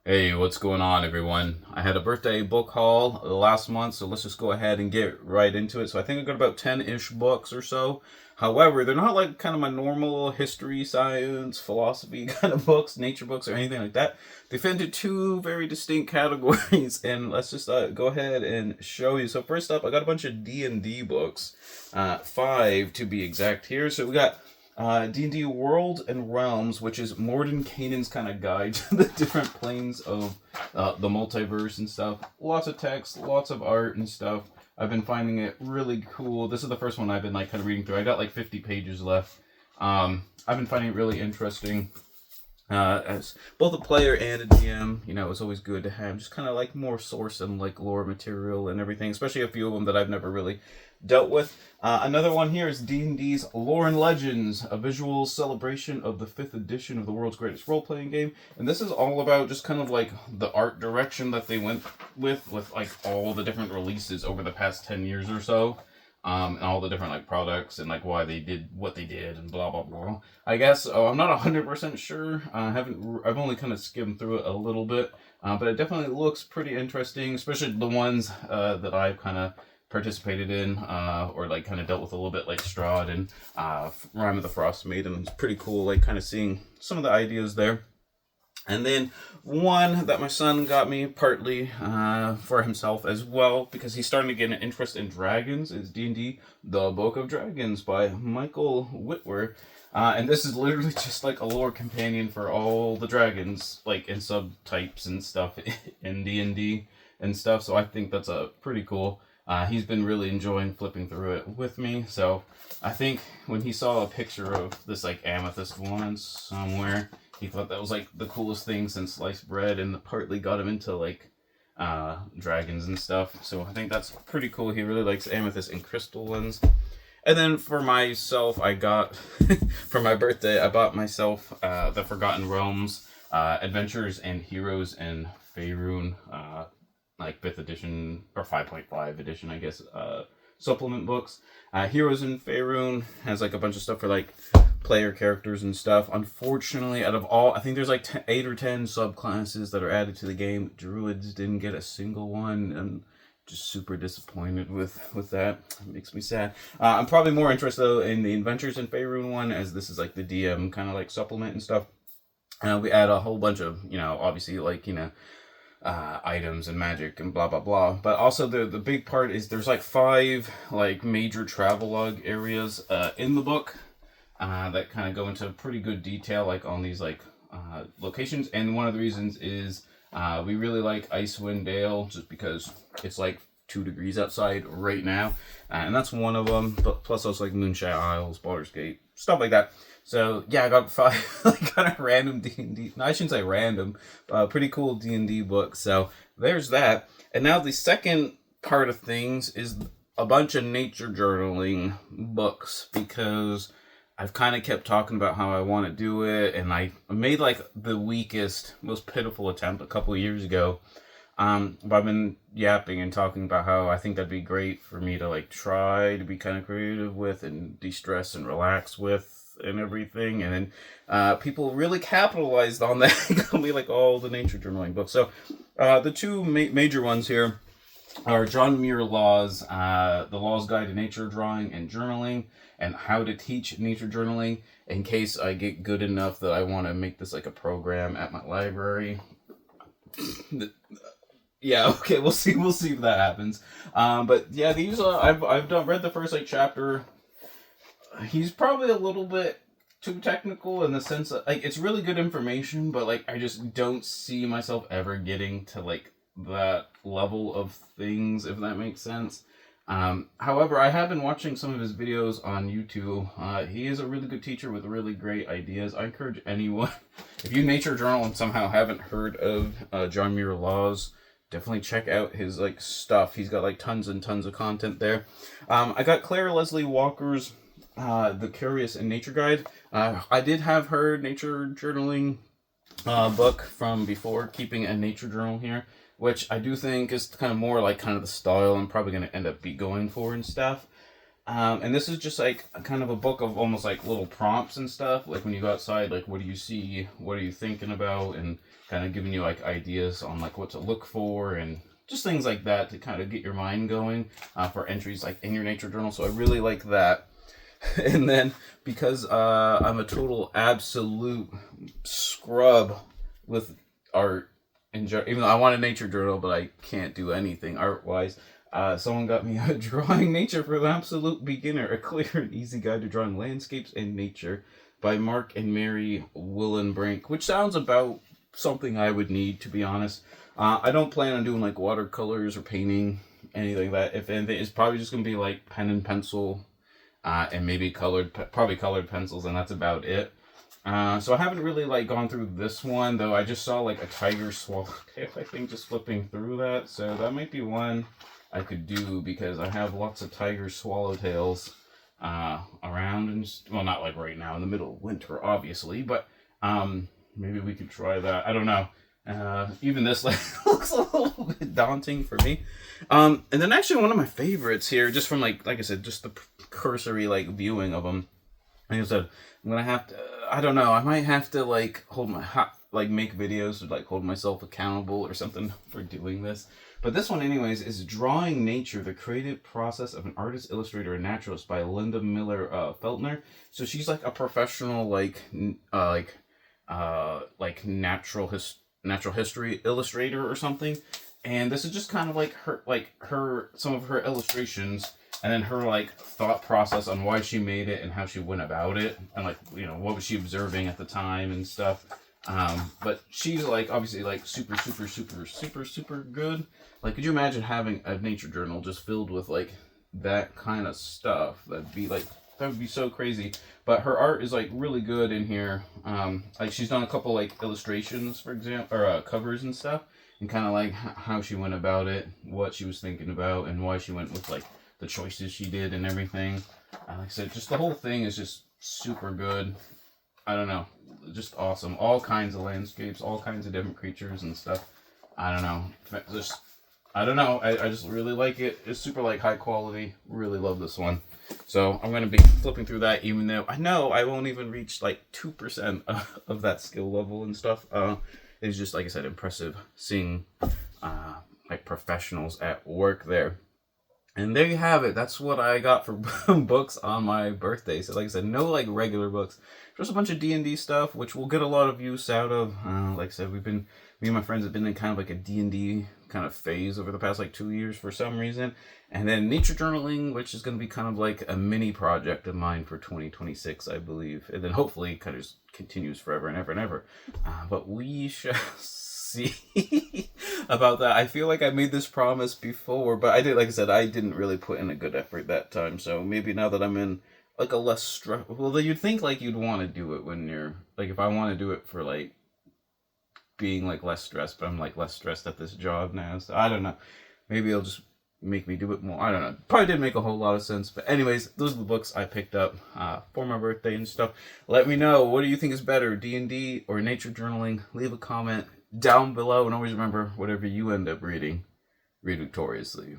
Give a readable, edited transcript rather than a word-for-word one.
Hey, what's going on, everyone? I had a birthday book haul last month, so let's just go ahead and get right into it. So I think I got about 10-ish books or so. However, they're not like kind of my normal history, science, philosophy kind of books, nature books, or anything like that. They fit into two very distinct categories, and let's just go ahead and show you. So first up, I got a bunch of D&D books, five to be exact here. So we got D&D World and Realms, which is Mordenkainen's kind of guide to the different planes of the multiverse and stuff. Lots of text, lots of art and stuff. I've been finding it really cool. This is the first one I've been like kind of reading through. I got like 50 pages left. I've been finding it really interesting. As both a player and a DM, it's always good to have just kind of like more source and like lore material and everything, especially a few of them that I've never really dealt with. Another one here is D&D's Lore and Legends, a visual celebration of the 5th edition of the world's greatest role-playing game. And this is all about just kind of like the art direction that they went with like all the different releases over the past 10 years or so. And all the different like products and like why they did what they did and blah blah blah. I guess I'm not 100% sure. I've only kind of skimmed through it a little bit, but it definitely looks pretty interesting, especially the ones that I've kind of participated in or like kind of dealt with a little bit, like Strahd and Rime of the Frost Maiden. It's pretty cool, like kind of seeing some of the ideas there. And then one that my son got me partly for himself as well, because he's starting to get an interest in dragons, is D&D The Book of Dragons by Michael Whitwer. And this is literally just like a lore companion for all the dragons, like in subtypes and stuff in D&D and stuff. So I think that's pretty cool. He's been really enjoying flipping through it with me. So I think when he saw a picture of this like amethyst one somewhere, he thought that was like the coolest thing since sliced bread, and partly got him into like dragons and stuff. So I think that's pretty cool. He really likes amethyst and crystal ones. And then for myself, I got for my birthday, I bought myself the Forgotten Realms Adventures and Heroes in Faerun, like 5th edition or 5.5 edition, I guess, supplement books. Heroes in Faerun has like a bunch of stuff for like player characters and stuff. Unfortunately, out of all, I think there's like 8 or 10 subclasses that are added to the game. Druids didn't get a single one, and just super disappointed with that. It makes me sad. I'm probably more interested though in the Adventures in Faerun one, as this is like the DM kind of like supplement and stuff. We add a whole bunch of, obviously like, items and magic and blah blah blah, but also the big part is there's like 5 like major travelogue areas in the book that kind of go into pretty good detail like on these like locations. And one of the reasons is we really like Icewind Dale, just because it's like 2 degrees outside right now, and that's one of them. But plus also like Moonshine Isles, Baldur's Gate, stuff like that. So yeah, I got 5 like kind of random D&D. No, I shouldn't say random. Pretty cool D&D books. So there's that. And now the second part of things is a bunch of nature journaling books, because I've kind of kept talking about how I want to do it, and I made like the weakest, most pitiful attempt a couple of years ago. But I've been yapping and talking about how I think that'd be great for me to like try to be kind of creative with and de-stress and relax with and everything. And then people really capitalized on that. Got me like all the nature journaling books. So the two major ones here are John Muir Law's The Law's Guide to Nature Drawing and Journaling, and How to Teach Nature Journaling, in case I get good enough that I want to make this like a program at my library. Yeah, okay, we'll see if that happens. But yeah, these I've read the first like chapter. He's probably a little bit too technical in the sense that like it's really good information, but like I just don't see myself ever getting to like that level of things, if that makes sense. However, I have been watching some of his videos on YouTube. He is a really good teacher with really great ideas. I encourage anyone, if you nature journal and somehow haven't heard of John Muir Laws, definitely check out his like stuff. He's got like tons and tons of content there. I got Claire Leslie Walker's The Curious in Nature Guide. I did have her nature journaling book from before, Keeping a Nature Journal here, which I do think is kind of more like kind of the style I'm probably going to end up going for and stuff. And this is just like kind of a book of almost like little prompts and stuff. Like when you go outside, like what do you see? What are you thinking about? And kind of giving you like ideas on like what to look for and just things like that to kind of get your mind going for entries like in your nature journal. So I really like that. And then because I'm a total absolute scrub with art, even though I want a nature journal, but I can't do anything art wise. Someone got me a Drawing Nature for the Absolute Beginner, a clear and easy guide to drawing landscapes and nature by Mark and Mary Willenbrink, which sounds about something I would need, to be honest. I don't plan on doing like watercolors or painting, anything like that. If anything, it's probably just going to be like pen and pencil and maybe probably colored pencils, and that's about it. So I haven't really like gone through this one, though I just saw like a tiger swallowtail, I think, just flipping through that. So that might be one I could do because I have lots of tiger swallowtails around, and just, well, not like right now in the middle of winter, obviously, but maybe we could try that. I don't know. Even this like looks a little bit daunting for me. And then actually one of my favorites here, just from like I said, just the cursory like viewing of them. Like I said, I'm gonna have to. I don't know. I might have to like make videos or like hold myself accountable or something for doing this. But this one, anyways, is Drawing Nature: The Creative Process of an Artist, Illustrator, and Naturalist by Linda Miller Feltner. So she's like a professional natural history illustrator or something. And this is just kind of like her some of her illustrations, and then her like thought process on why she made it and how she went about it, and like, you know, what was she observing at the time and stuff. But she's like obviously like super good. Like, could you imagine having a nature journal just filled with like that kind of stuff? That would be so crazy. But her art is like really good in here. Like she's done a couple like illustrations, for example, or covers and stuff, and kind of like how she went about it, what she was thinking about, and why she went with like the choices she did and everything. Like I said, just the whole thing is just super good. I don't know, just awesome. All kinds of landscapes, all kinds of different creatures and stuff. I don't know. I just really like it. It's super like high quality. Really love this one. So I'm going to be flipping through that, even though I know I won't even reach like 2% of that skill level and stuff. It's just, like I said, impressive seeing like professionals at work there. And there you have it. That's what I got for books on my birthday. So like I said, no like regular books. Just a bunch of D&D stuff, which we'll get a lot of use out of. Like I said, me and my friends have been in kind of like a D&D kind of phase over the past like 2 years for some reason. And then nature journaling, which is going to be kind of like a mini project of mine for 2026, I believe. And then hopefully it kind of just continues forever and ever and ever. But we shall see about that. I feel like I made this promise before, but like I said, I didn't really put in a good effort that time. So maybe now that I'm in like a less stress, well, you'd think like you'd want to do it when you're like, if I want to do it for like being like less stressed, but I'm like less stressed at this job now. So I don't know. Maybe it'll just make me do it more. I don't know. Probably didn't make a whole lot of sense. But anyways, those are the books I picked up for my birthday and stuff. Let me know, what do you think is better, D&D or nature journaling? Leave a comment down below, and always remember, whatever you end up reading, read victoriously.